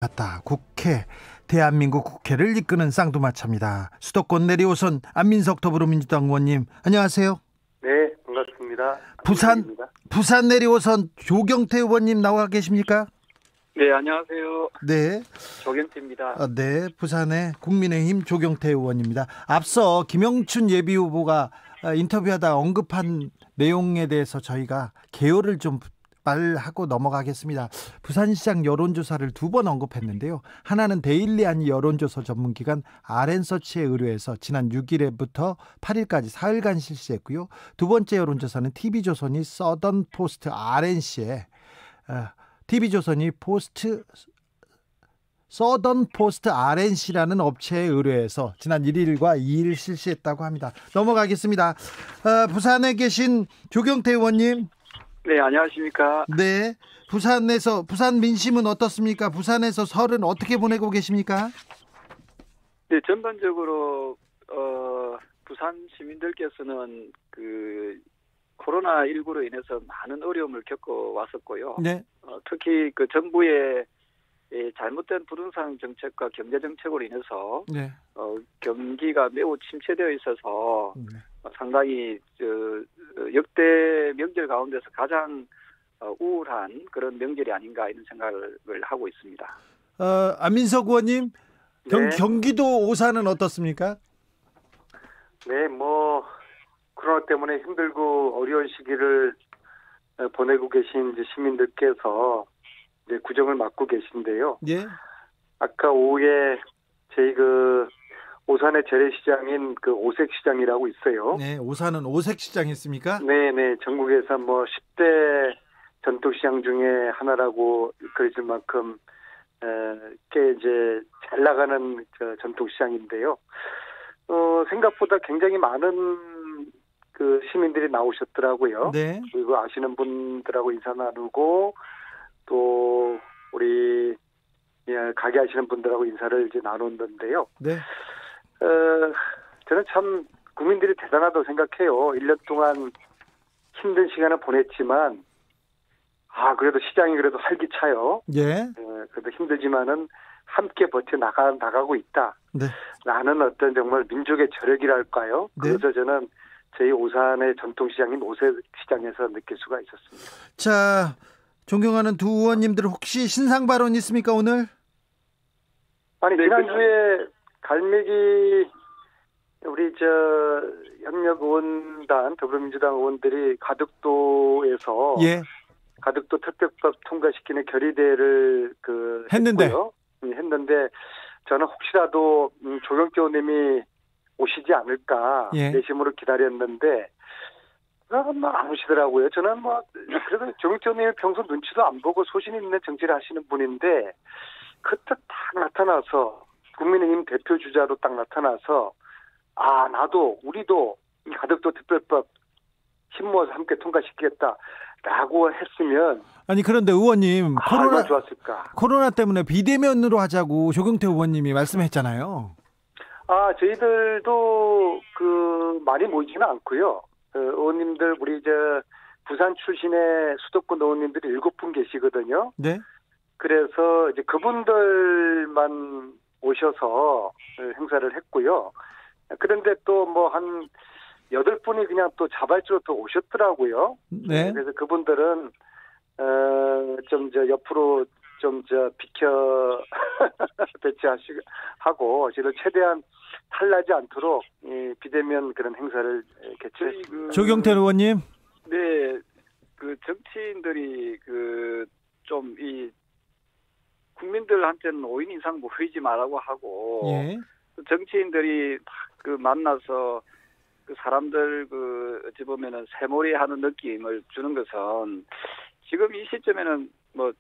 맞다. 대한민국 국회를 이끄는 쌍두마차입니다. 수도권 내리오선 안민석 더불어민주당 의원님, 안녕하세요. 네, 반갑습니다. 부산 내리오선 조경태 의원님 나와 계십니까? 네, 안녕하세요. 네, 조경태입니다. 네, 부산의 국민의힘 조경태 의원입니다. 앞서 김영춘 예비후보가 인터뷰하다 언급한 내용에 대해서 저희가 개요를 좀 말하고 넘어가겠습니다. 부산시장 여론조사를 2번 언급했는데요. 하나는 데일리한 여론조사 전문기관 RN서치에 의뢰해서 지난 6일부터 8일까지 4일간 실시했고요. 두 번째 여론조사는 TV조선이 서던포스트 RNC에 서던포스트 RNC라는 업체에 의뢰해서 지난 1일과 2일 실시했다고 합니다. 넘어가겠습니다. 부산에 계신 조경태 의원님. 네, 안녕하십니까. 네, 부산 민심은 어떻습니까? 부산에서 설은 어떻게 보내고 계십니까? 네, 전반적으로 부산 시민들께서는 코로나19로 인해서 많은 어려움을 겪어 왔었고요. 네. 특히 정부의 잘못된 부동산 정책과 경제 정책으로 인해서 네. 경기가 매우 침체되어 있어서 네. 상당히 역대 명절 가운데서 가장 우울한 그런 명절이 아닌가 이런 생각을 하고 있습니다. 안민석 의원님, 네. 경기도 오산은 어떻습니까? 네, 코로나 때문에 힘들고 어려운 시기를 보내고 계신 이제 시민들께서 이제 구정을 맞고 계신데요. 예. 아까 오후에 저희 오산의 재래시장인 오색시장이라고 있어요. 네, 오산은 오색시장 있습니까? 네, 전국에서 10대 전통시장 중에 하나라고 그러실 만큼 꽤 이제 잘 나가는 전통시장인데요. 생각보다 굉장히 많은 시민들이 나오셨더라고요. 네. 그리고 아시는 분들하고 인사 나누고 또 우리 가게 하시는 분들하고 인사를 이제 나눴는데요. 네. 저는 참 국민들이 대단하다고 생각해요. 1년 동안 힘든 시간을 보냈지만 그래도 시장이 그래도 활기차요. 예. 그래도 힘들지만은 함께 버텨 나가고 있다. 네. 라는 어떤 정말 민족의 저력이랄까요. 네. 그래서 저는 저희 오산의 전통시장인 오색시장에서 느낄 수가 있었습니다. 자, 존경하는 두 의원님들 혹시 신상 발언 있습니까 오늘? 아니, 지난주에 갈매기 우리 협력의원단 더불어민주당 의원들이 가덕도에서 예. 가덕도 특별법 통과시키는 결의대를 했는데 저는 혹시라도 조경태 의원님이 오시지 않을까 예. 내심으로 기다렸는데 안 오시더라고요. 저는 그래도 조경태 의원님이 평소 눈치도 안 보고 소신 있는 정치를 하시는 분인데 그때 딱 나타나서 국민의힘 대표 주자로 딱 나타나서 우리도 이 가덕도 특별법 힘 모아서 함께 통과시키겠다라고 했으면 아니 그런데 의원님 얼마나 좋았을까. 코로나 때문에 비대면으로 하자고 조경태 의원님이 말씀했잖아요. 저희들도 많이 모이지는 않고요. 의원님들 우리 부산 출신의 수도권 의원님들이 7분 계시거든요. 네. 그래서 이제 그분들만 오셔서 행사를 했고요. 그런데 또 한 8분이 그냥 또 자발적으로 또 오셨더라고요. 네. 그래서 그분들은 옆으로 비켜 배치하고 저희를 최대한 탈나지 않도록 비대면 그런 행사를 개최했습니다. 조경태 의원님. 네, 정치인들이 국민들한테는 5인 이상 모이지 말라고 하고 예. 정치인들이 만나서 사람들 어찌 보면은 새몰이하는 느낌을 주는 것은 지금 이 시점에는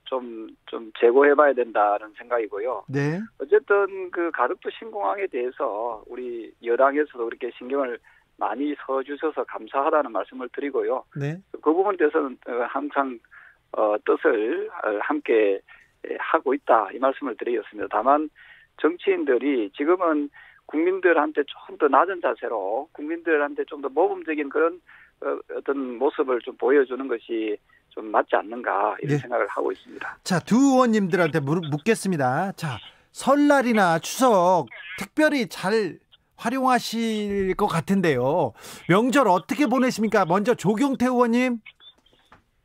좀 재고해봐야 된다는 생각이고요. 네. 어쨌든 가덕도 신공항에 대해서 우리 여당에서도 그렇게 신경을 많이 써주셔서 감사하다는 말씀을 드리고요. 네. 그 부분에 대해서는 항상 뜻을 함께 하고 있다 이 말씀을 드리겠습니다. 다만 정치인들이 지금은 국민들한테 좀 더 낮은 자세로 국민들한테 좀 더 모범적인 그런 어떤 모습을 좀 보여주는 것이 좀 맞지 않는가 이런 예. 생각을 하고 있습니다. 자, 두 의원님들한테 묻겠습니다. 자, 설날이나 추석 특별히 잘 활용하실 것 같은데요. 명절 어떻게 보내십니까? 먼저 조경태 의원님.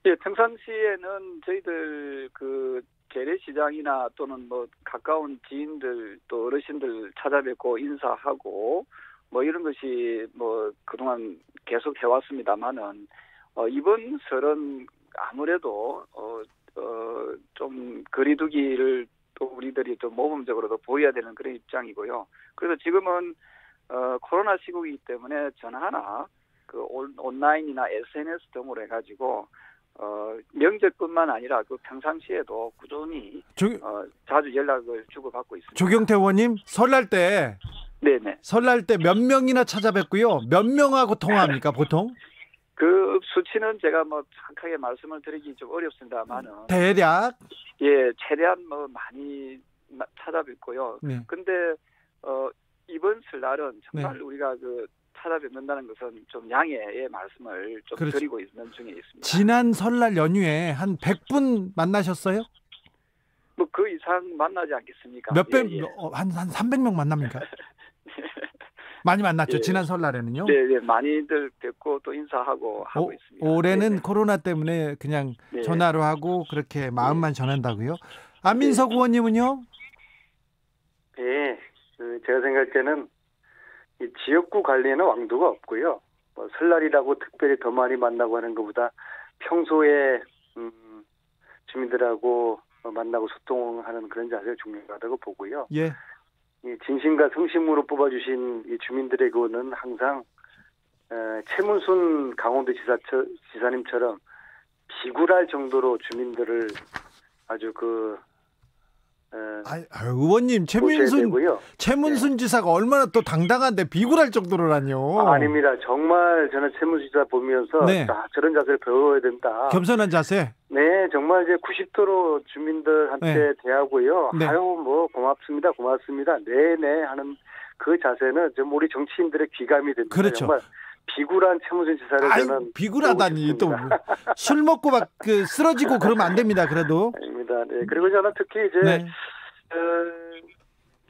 예, 평상시에는 저희들 그 재래시장이나 또는 뭐 가까운 지인들 또 어르신들 찾아뵙고 인사하고 뭐 이런 것이 뭐 그동안 계속 해왔습니다만은 이번 설은 아무래도 좀 거리두기를 또 우리들이 또 모범적으로도 보여야 되는 그런 입장이고요. 그래서 지금은 코로나 시국이기 때문에 전화나 그 온라인이나 SNS 등으로 해가지고 명절뿐만 아니라 그 평상시에도 꾸준히 자주 연락을 주고받고 있습니다. 조경태 의원님, 설날 때 네네. 설날 때 몇 명이나 찾아뵙고요. 몇 명하고 통화합니까, 보통? 그 수치는 제가 뭐 정확하게 말씀을 드리기 좀 어렵습니다만은 대략 최대한 뭐 많이 찾아뵙고요. 네. 근데 이번 설날은 정말 네. 우리가 그 찾아뵙는다는 것은 좀 양해의 말씀을 좀 그렇죠. 드리고 있는 중에 있습니다. 지난 설날 연휴에 한 100분 만나셨어요? 뭐 그 이상 만나지 않겠습니까? 몇 배, 예. 한 300명 만납니까? 많이 만났죠. 예. 지난 설날에는요. 네, 많이들 뵙고 또 인사하고 하고 있습니다. 올해는 네네. 코로나 때문에 그냥 네. 전화로 하고 그렇게 마음만 전한다고요? 안민석 의원님은요? 네, 제가 생각할 때는 이 지역구 관리에는 왕도가 없고요. 뭐 설날이라고 특별히 더 많이 만나고 하는 것보다 평소에 주민들하고 만나고 소통하는 그런 자세가 중요하다고 보고요. 예. 이 진심과 성심으로 뽑아주신 이 주민들의 그거는 항상 최문순 강원도 지사님처럼 비굴할 정도로 주민들을 아주 의원님 최문순 네. 지사가 얼마나 또 당당한데 비굴할 정도로라뇨. 아닙니다. 정말 저는 최문순 지사 보면서 네. 저런 자세를 배워야 된다. 겸손한 자세. 네, 정말 이제 90도로 주민들한테 네. 대하고요. 네. 아유, 뭐 고맙습니다. 네네 하는 그 자세는 좀 우리 정치인들의 귀감이 됩니다. 그렇죠. 정말 비굴한 최문순 지사를 저는 비굴하다니 또 술 먹고 막 쓰러지고 그러면 안 됩니다. 그래도. 아닙니다. 네, 그리고 저는 특히 이제 네.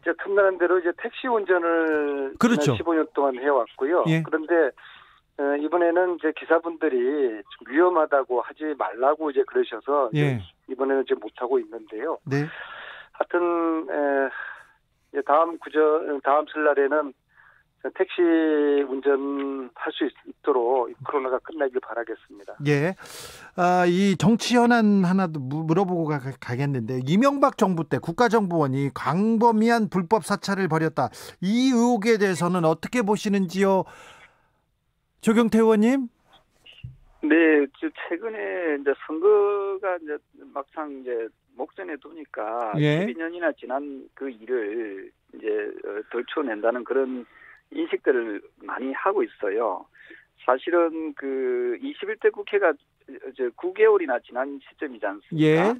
이제 틈나는 대로 이제 택시 운전을 그렇죠. 15년 동안 해왔고요. 예. 그런데 이번에는 이제 기사분들이 좀 위험하다고 하지 말라고 이제 그러셔서 예. 이번에는 이제 못 하고 있는데요. 네. 하여튼 이제 다음 설날에는 택시 운전할 수 있도록 코로나가 끝나길 바라겠습니다. 예. 이 정치 현안 하나도 물어보고 가겠는데 이명박 정부 때 국가정보원이 광범위한 불법 사찰을 벌였다. 이 의혹에 대해서는 어떻게 보시는지요, 조경태 의원님? 네, 최근에 이제 선거가 이제 막상 이제 목전에 두니까 예. 12년이나 지난 그 일을 이제 덜쳐낸다는 그런 인식들을 많이 하고 있어요. 사실은 그 21대 국회가 이제 9개월이나 지난 시점이지 않습니까? 예.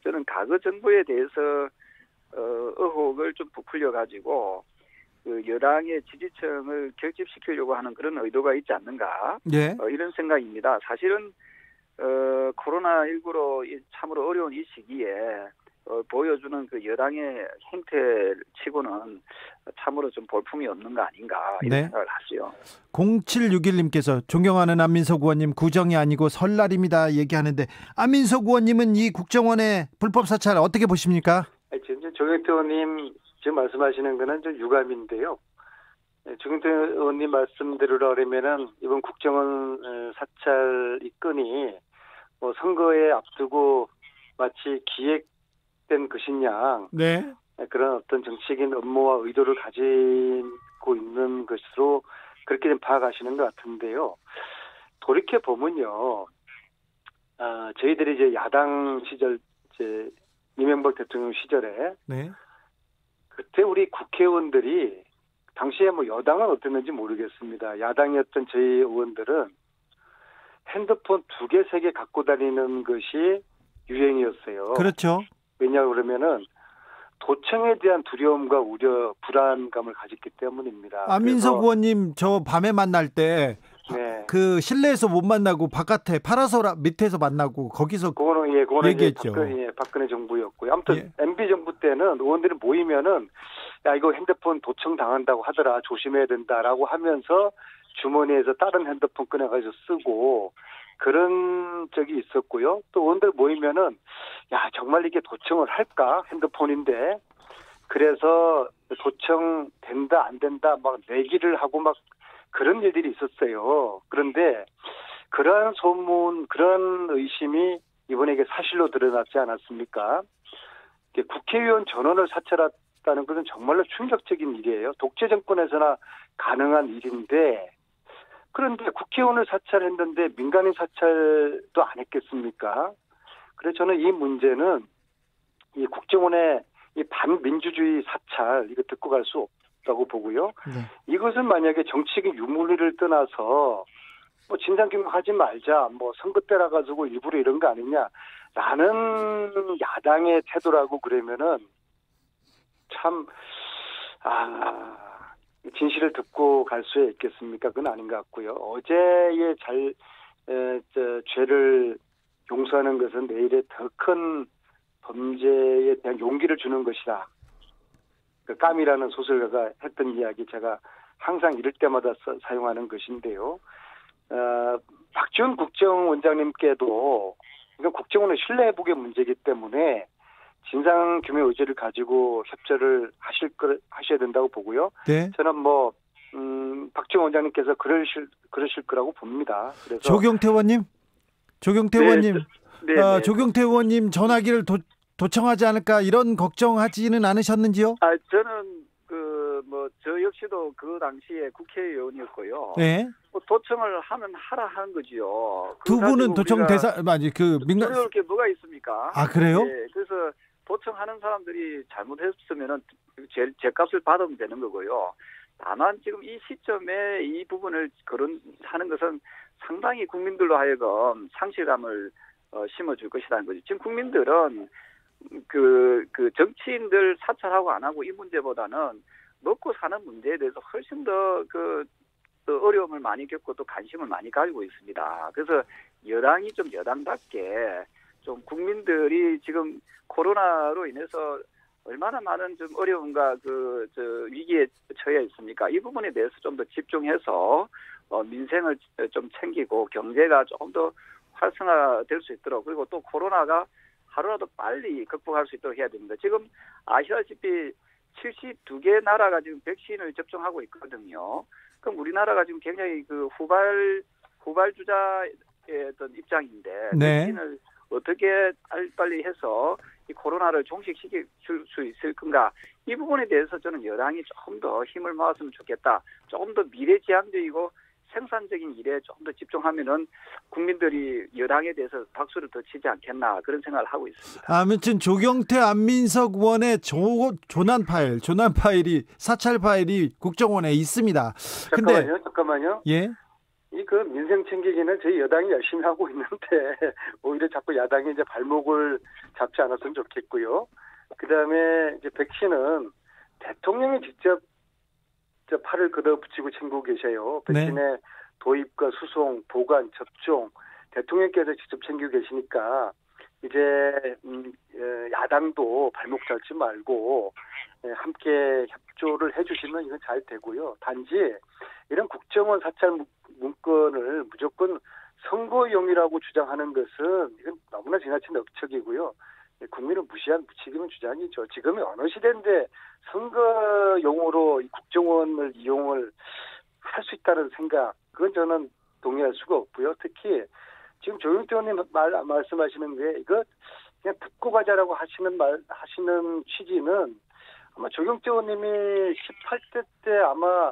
저는 과거 정부에 대해서 의혹을 좀 부풀려 가지고 그 여당의 지지층을 결집시키려고 하는 그런 의도가 있지 않는가? 예. 이런 생각입니다. 사실은 코로나19로 참으로 어려운 이 시기에 보여주는 그 여당의 행태치고는 참으로 좀 볼품이 없는 거 아닌가 이런 네. 생각을 하죠. 0761님께서 존경하는 안민석 의원님, 구정이 아니고 설날입니다 얘기하는데, 안민석 의원님은 이 국정원의 불법 사찰 어떻게 보십니까? 지금 조경태 의원님 지금 말씀하시는 거는 좀 유감인데요. 조경태 의원님 말씀대로라면은 이번 국정원 사찰 이 건이 뭐 선거에 앞두고 마치 기획된 것이냐, 네. 그런 어떤 정치적인 업무와 의도를 가지고 있는 것으로 그렇게 좀 파악하시는 것 같은데요. 돌이켜 보면요, 저희들이 이제 야당 시절, 이제 이명박 대통령 시절에 네. 그때 우리 국회의원들이 당시에 뭐 여당은 어땠는지 모르겠습니다. 야당이었던 저희 의원들은 핸드폰 2개, 3개 갖고 다니는 것이 유행이었어요. 그렇죠. 왜냐 그러면은 도청에 대한 두려움과 우려, 불안감을 가졌기 때문입니다. 안민석 의원님 저 밤에 만날 때 네. 그 실내에서 못 만나고 바깥에 파라솔 밑에서 만나고 거기서 그거는 얘기했죠. 박근혜 정부였고요. 아무튼 예. MB 정부 때는 의원들이 모이면은 야 이거 핸드폰 도청 당한다고 하더라 조심해야 된다라고 하면서 주머니에서 다른 핸드폰 꺼내가지고 쓰고 그런 적이 있었고요. 또 의원들 모이면은 야 정말 이게 도청을 할까 핸드폰인데 그래서 도청 된다 안 된다 막 내기를 하고 막 그런 일들이 있었어요. 그런데 그러한 소문, 그런 의심이 이번에 이게 사실로 드러났지 않았습니까? 국회의원 전원을 사찰했다는 것은 정말로 충격적인 일이에요. 독재 정권에서나 가능한 일인데 그런데 국회의원을 사찰했는데 민간인 사찰도 안 했겠습니까? 그래서 저는 이 문제는 이 국정원의 이 반민주주의 사찰 이거 듣고 갈 수 없다고 보고요. 네. 이것은 만약에 정치적인 유무리를 떠나서 뭐 진상규명하지 말자, 뭐 선거 때라 가지고 일부러 이런 거 아니냐라는 야당의 태도라고 그러면은 참 진실을 듣고 갈 수 있겠습니까? 그건 아닌 것 같고요. 어제의 죄를 용서하는 것은 내일의 더 큰 범죄에 대한 용기를 주는 것이다. 그 까미라는 소설가가 했던 이야기 제가 항상 이럴 때마다 사용하는 것인데요. 박지원 국정원장님께도 이건 국정원의 신뢰회복의 문제이기 때문에 진상규명 의지를 가지고 협조를 하셔야 된다고 보고요. 네. 저는 박지원 원장님께서 그러실 거라고 봅니다. 그래서 조경태 의원님, 네. 조경태 의원님 전화기를 도청하지 않을까 이런 걱정하지는 않으셨는지요? 저는 저 역시도 그 당시에 국회의원이었고요. 네. 도청을 하면 하라 하는 거지요. 두 분은 도청 민간 어려울 게 뭐가 있습니까? 아 그래요? 네, 그래서 도청하는 사람들이 잘못했으면은 죄값을 받으면 되는 거고요. 다만 지금 이 시점에 이 부분을 거론하는 것은 상당히 국민들로 하여금 상실감을 심어줄 것이라는 거죠. 지금 국민들은 그 정치인들 사찰하고 안 하고 이 문제보다는 먹고 사는 문제에 대해서 훨씬 더 또 어려움을 많이 겪고 또 관심을 많이 가지고 있습니다. 그래서 여당이 좀 여당답게 좀 국민들이 지금 코로나로 인해서 얼마나 많은 좀 어려움과 위기에 처해 있습니까? 이 부분에 대해서 좀 더 집중해서 민생을 좀 챙기고 경제가 조금 더 활성화될 수 있도록 그리고 또 코로나가 하루라도 빨리 극복할 수 있도록 해야 됩니다. 지금 아시다시피 72개 나라가 지금 백신을 접종하고 있거든요. 그럼 우리나라가 지금 굉장히 후발주자의 어떤 입장인데 네. 백신을 어떻게 빨리 해서 이 코로나를 종식시킬 수 있을 건가? 이 부분에 대해서 저는 여당이 조금 더 힘을 모았으면 좋겠다. 조금 더 미래지향적이고 생산적인 일에 좀 더 집중하면은 국민들이 여당에 대해서 박수를 더 치지 않겠나 그런 생각을 하고 있습니다. 아무튼 조경태 안민석 의원의 조난 파일이 사찰 파일이 국정원에 있습니다. 잠깐만요. 예. 그 민생 챙기기는 저희 여당이 열심히 하고 있는데 오히려 자꾸 야당이 이제 발목을 잡지 않았으면 좋겠고요. 그다음에 이제 백신은 대통령이 직접 팔을 걷어붙이고 챙기고 계셔요. 백신의 네. 도입과 수송, 보관, 접종 대통령께서 직접 챙기고 계시니까 이제 야당도 발목 잡지 말고 함께 협조를 해주시면 이건 잘 되고요. 단지 이런 국정원 사찰 문건을 무조건 선거용이라고 주장하는 것은 이건 너무나 지나친 억측이고요. 국민을 무시한 무책임한 주장이죠. 지금이 어느 시대인데 선거용으로 이 국정원을 이용을 할 수 있다는 생각, 그건 저는 동의할 수가 없고요. 특히 지금 조경태 의원님 말씀하시는 게 이거 그냥 듣고 가자라고 하시는 취지는 아마 조경태 의원님이 18대 때 아마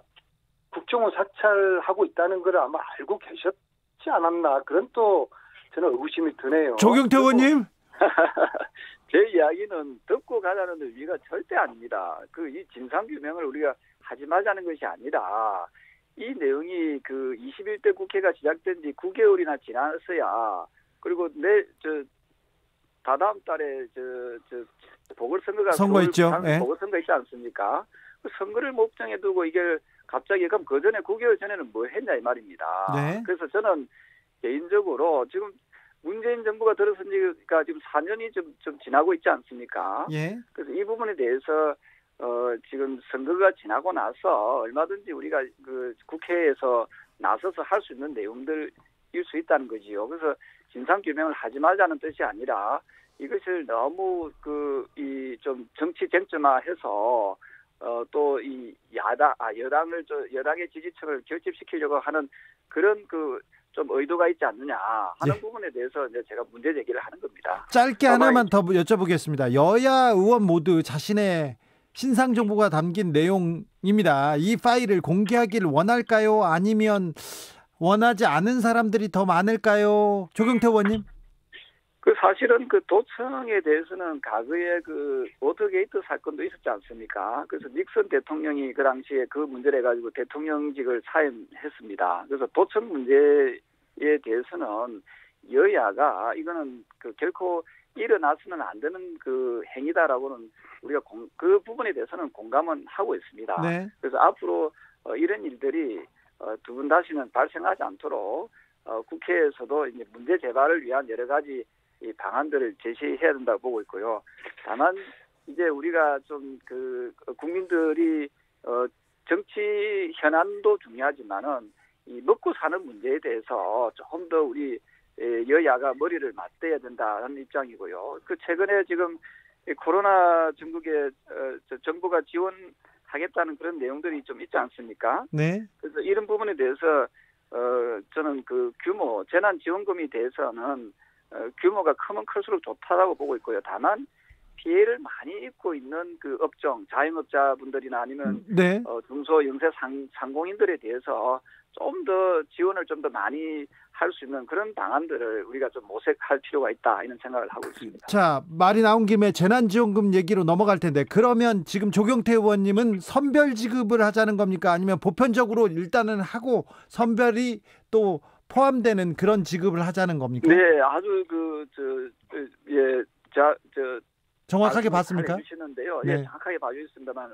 국정원 사찰하고 있다는 걸 아마 알고 계셨지 않았나 그런 또 저는 의구심이 드네요. 조경태 의원님. 제 이야기는 듣고 가자는 의미가 절대 아닙니다. 이 진상규명을 우리가 하지 말자는 것이 아니라 이 내용이 21대 국회가 시작된 지 9개월이나 지났어야 그리고 다다음 달에 보궐선거가 선거 있죠. 보궐선거 있지 않습니까? 그 선거를 목전에 두고 이게 갑자기 그럼 그 전에 9개월 전에는 뭐 했냐 이 말입니다. 네. 그래서 저는 개인적으로 지금 문재인 정부가 들어선 지가 지금 4년이 좀 지나고 있지 않습니까? 예. 그래서 이 부분에 대해서 지금 선거가 지나고 나서 얼마든지 우리가 그 국회에서 나서서 할 수 있는 내용들일 수 있다는 거지요. 그래서 진상 규명을 하지 말자는 뜻이 아니라 이것을 너무 이 좀 정치 쟁점화해서 또 이 여당의 지지층을 결집시키려고 하는 그런 좀 의도가 있지 않느냐 하는 부분에 대해서 이제 제가 문제 제기를 하는 겁니다. 짧게 하나만 더 여쭤보겠습니다. 여야 의원 모두 자신의 신상 정보가 담긴 내용입니다. 이 파일을 공개하기를 원할까요? 아니면 원하지 않은 사람들이 더 많을까요? 조경태 의원님. 사실은 도청에 대해서는 과거에 워터게이트 사건도 있었지 않습니까? 그래서 닉슨 대통령이 그 당시에 그 문제를 해가지고 대통령직을 사임했습니다. 그래서 도청 문제에 대해서는 여야가 이거는 결코 일어나서는 안 되는 행위다라고는 우리가 그 부분에 대해서는 공감은 하고 있습니다. 네. 그래서 앞으로 이런 일들이 두 번 다시는 발생하지 않도록 국회에서도 이제 문제 재발을 위한 여러 가지 이 방안들을 제시해야 된다고 보고 있고요. 다만 이제 우리가 좀 국민들이 정치 현안도 중요하지만은 이 먹고 사는 문제에 대해서 조금 더 우리 여야가 머리를 맞대야 된다는 입장이고요. 최근에 지금 코로나 전국에 정부가 지원하겠다는 그런 내용들이 좀 있지 않습니까? 네. 그래서 이런 부분에 대해서 저는 재난지원금에 대해서는 규모가 크면 클수록 좋다라고 보고 있고요. 다만 피해를 많이 입고 있는 업종, 자영업자분들이나 아니면 네. 중소 영세 상공인들에 대해서 좀 더 지원을 좀 더 많이 할 수 있는 그런 방안들을 우리가 좀 모색할 필요가 있다 이런 생각을 하고 있습니다. 자, 말이 나온 김에 재난지원금 얘기로 넘어갈 텐데 그러면 지금 조경태 의원님은 선별 지급을 하자는 겁니까? 아니면 보편적으로 일단은 하고 선별이 또 포함되는 그런 지급을 하자는 겁니까? 네, 아주 정확하게 봤습니까? 주시는데요. 네. 예, 정확하게 봐주셨습니다만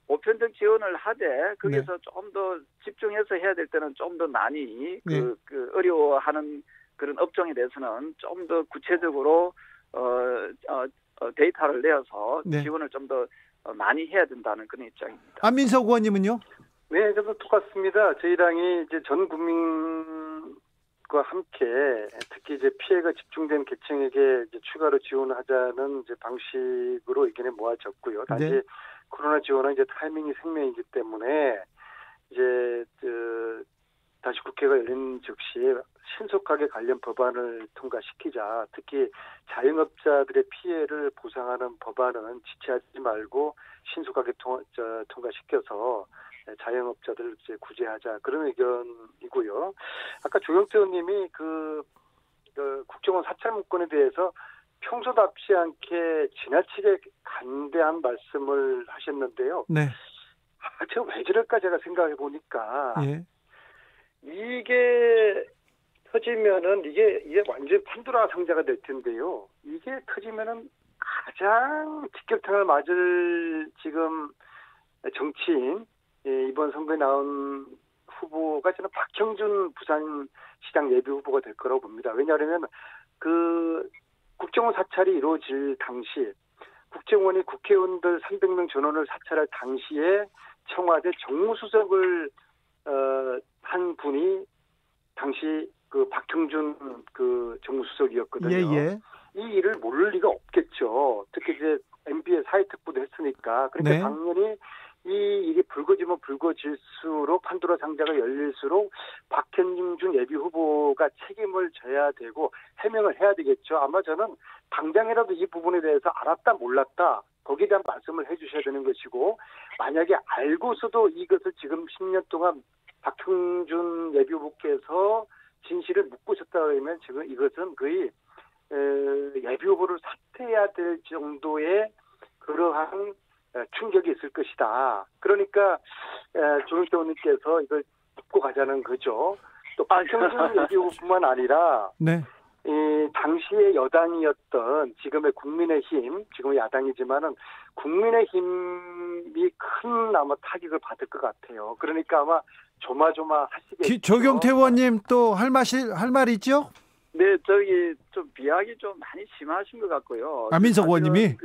보편적 지원을 하되 거기서 좀 더 집중해서 해야 될 때는 좀 더 많이 어려워하는 그런 업종에 대해서는 좀 더 구체적으로 데이터를 내어서 지원을 좀 더 많이 해야 된다는 그런 입장입니다. 안민석 의원님은요? 네, 저도 똑같습니다. 저희 당이 이제 전 국민과 함께 특히 이제 피해가 집중된 계층에게 이제 추가로 지원하자는 이제 방식으로 의견이 모아졌고요. 단지 네. 코로나 지원은 이제 타이밍이 생명이기 때문에 이제 다시 국회가 열린 즉시 신속하게 관련 법안을 통과시키자. 특히 자영업자들의 피해를 보상하는 법안은 지체하지 말고 신속하게 통과시켜서 자영업자들을 이제 구제하자 그런 의견이고요. 아까 조경태 의원님이 국정원 사찰 문건에 대해서 평소답지 않게 지나치게 간대한 말씀을 하셨는데요. 네. 제가 왜 저럴까 제가 생각해 보니까 예. 이게 터지면은 이게 완전 판도라 상자가 될 텐데요. 이게 터지면은 가장 직격탄을 맞을 지금 정치인 이번 선거에 나온 후보가 저는 박형준 부산시장 예비 후보가 될 거라고 봅니다. 왜냐하면 국정원 사찰이 이루어질 당시 국정원이 국회의원들 300명 전원을 사찰할 당시에 청와대 정무수석을 한 분이 당시 박형준 정무수석이었거든요. 예. 이 일을 모를 리가 없겠죠. 특히 이제 MB의 사회특보도 했으니까. 그러니까 네. 당연히 이 일이 불거지면 불거질수록 판도라 상자가 열릴수록 박형준 예비 후보가 책임을 져야 되고 해명을 해야 되겠죠. 아마 저는 당장이라도 이 부분에 대해서 알았다 몰랐다 거기에 대한 말씀을 해 주셔야 되는 것이고 만약에 알고서도 이것을 지금 10년 동안 박형준 예비 후보께서 진실을 묻고 있었다 그러면 지금 이것은 거의 예비 후보를 사퇴해야 될 정도의 그러한 충격이 있을 것이다. 그러니까 조경태 의원님께서 이걸 묻고 가자는 거죠. 또 박형준 예비 후보뿐만 아니라 네. 당시의 여당이었던 지금의 국민의힘, 지금의 야당이지만은 국민의힘 국민의힘이 큰 아마 타격을 받을 것 같아요. 그러니까 아마 조마조마하시겠죠. 조경태 의원님 또 할 말 있죠? 네, 저기 좀 비약이 좀 많이 심하신 것 같고요. 안민석 의원님이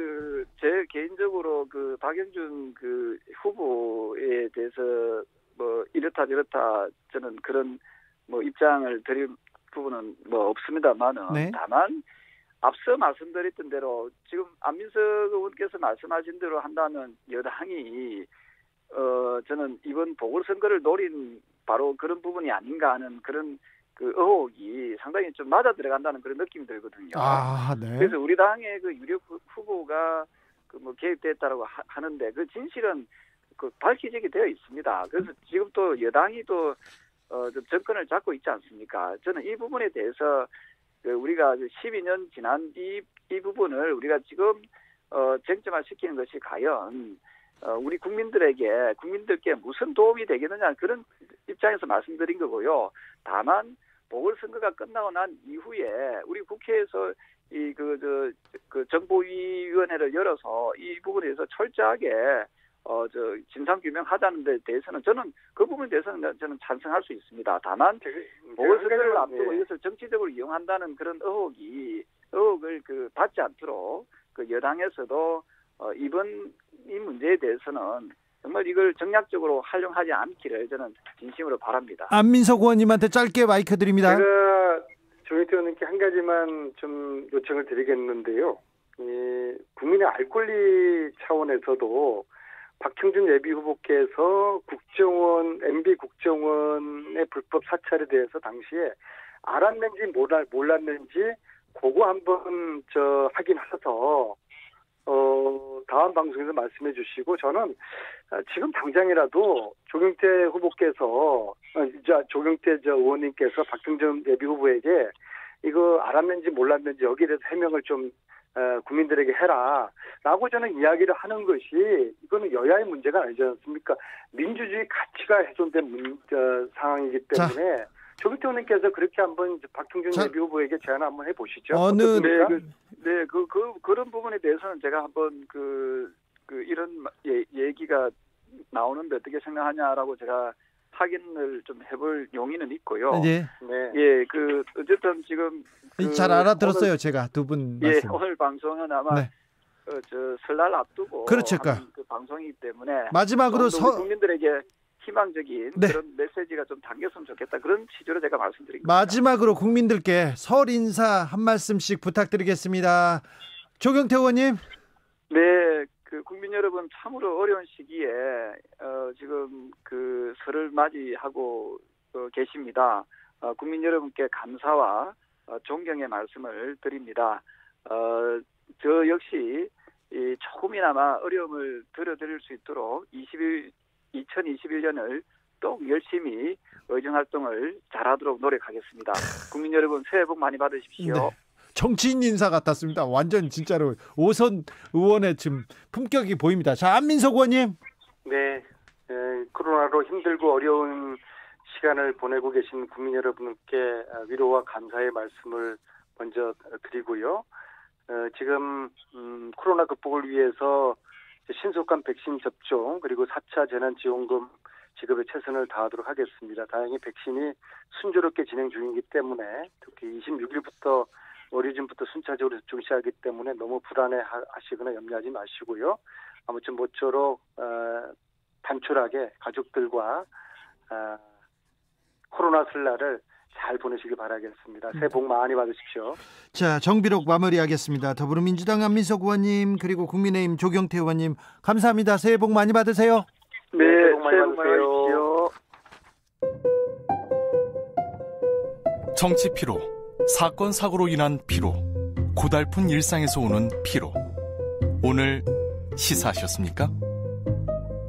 제 개인적으로 박영준 후보에 대해서 뭐 이렇다 저렇다 저는 그런 뭐 입장을 드릴 부분은 뭐 없습니다만은 네. 다만 앞서 말씀드렸던 대로 지금 안민석 의원께서 말씀하신 대로 한다면 여당이 저는 이번 보궐선거를 노린 바로 그런 부분이 아닌가 하는 그런 의혹이 상당히 좀 맞아 들어간다는 그런 느낌이 들거든요. 아, 네. 그래서 우리 당의 유력 후보가 뭐 개입됐다라고 하는데 그 진실은 밝혀지게 되어 있습니다. 그래서 지금 또 여당이 또 정권을 잡고 있지 않습니까? 저는 이 부분에 대해서 우리가 12년 지난 이 부분을 우리가 지금 쟁점화시키는 것이 과연 우리 국민들께 무슨 도움이 되겠느냐 그런 입장에서 말씀드린 거고요. 다만 보궐선거가 끝나고 난 이후에 우리 국회에서 정보위원회를 열어서 이 부분에 대해서 철저하게 진상 규명하자는 데 대해서는 저는 그 부분에 대해서는 저는 찬성할 수 있습니다. 다만 보궐선거를 앞두고 이것을 정치적으로 이용한다는 그런 의혹을 받지 않도록 여당에서도 이번 이 문제에 대해서는 정말 이걸 정략적으로 활용하지 않기를 저는 진심으로 바랍니다. 안민석 의원님한테 짧게 마이크 드립니다. 제가 조경태 의원님께 한 가지만 좀 요청을 드리겠는데요. 국민의 알 권리 차원에서도 박형준 예비후보께서 MB 국정원의 불법 사찰에 대해서 당시에 알았는지 몰랐는지 그거 한번 확인하셔서 다음 방송에서 말씀해 주시고 저는 지금 당장이라도 조경태 의원님께서 박형준 예비후보에게 이거 알았는지 몰랐는지 여기에 대해서 해명을 좀 국민들에게 해라라고 저는 이야기를 하는 것이 이거는 여야의 문제가 아니지 않습니까? 민주주의 가치가 훼손된 상황이기 때문에 조경태 의원님께서 그렇게 한번 박형준 예비후보에게 제안을 한번 해보시죠. 그런 부분에 대해서는 제가 한번 이런 얘기가 나오는데 어떻게 생각하냐라고 제가 확인을 좀 해볼 용의는 있고요. 네. 어쨌든 지금 잘 알아들었어요. 제가 두 분 말씀. 오늘 방송은 아마 설날 앞두고 그렇을까? 그 방송이기 때문에 마지막으로 국민들에게 희망적인 그런 메시지가 좀 담겼으면 좋겠다. 그런 취지로 제가 말씀드립니다. 마지막으로 국민들께 설 인사 한 말씀씩 부탁드리겠습니다. 조경태 의원님. 네, 국민 여러분 참으로 어려운 시기에 지금 설을 맞이하고 계십니다. 국민 여러분께 감사와 존경의 말씀을 드립니다. 저 역시 조금이나마 어려움을 덜어드릴 수 있도록 2021년을 또 열심히 의정활동을 잘하도록 노력하겠습니다. 국민 여러분 새해 복 많이 받으십시오. 네. 정치인 인사 같았습니다. 완전 진짜로 오선 의원의 지금 품격이 보입니다. 자, 안민석 의원님. 네, 코로나로 힘들고 어려운 시간을 보내고 계신 국민 여러분께 위로와 감사의 말씀을 먼저 드리고요. 지금 코로나 극복을 위해서 신속한 백신 접종 그리고 4차 재난지원금 지급에 최선을 다하도록 하겠습니다. 다행히 백신이 순조롭게 진행 중이기 때문에 특히 26일부터 월요일부터 순차적으로 접종 시작하기 때문에 너무 불안해하시거나 염려하지 마시고요. 아무튼 모쪼록 단촐하게 가족들과 코로나 설날을 잘 보내시길 바라겠습니다. 새해 복 많이 받으십시오. 자, 정비록 마무리하겠습니다. 더불어민주당 안민석 의원님 그리고 국민의힘 조경태 의원님 감사합니다. 새해 복 많이 받으세요. 네, 새해 복 많이 받으세요. 정치 피로, 사건 사고로 인한 피로, 고달픈 일상에서 오는 피로. 오늘 시사하셨습니까?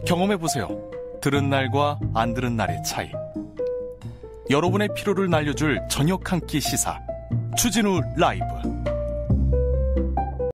경험해보세요. 들은 날과 안 들은 날의 차이. 여러분의 피로를 날려줄 저녁 한 끼 시사. 추진우 라이브.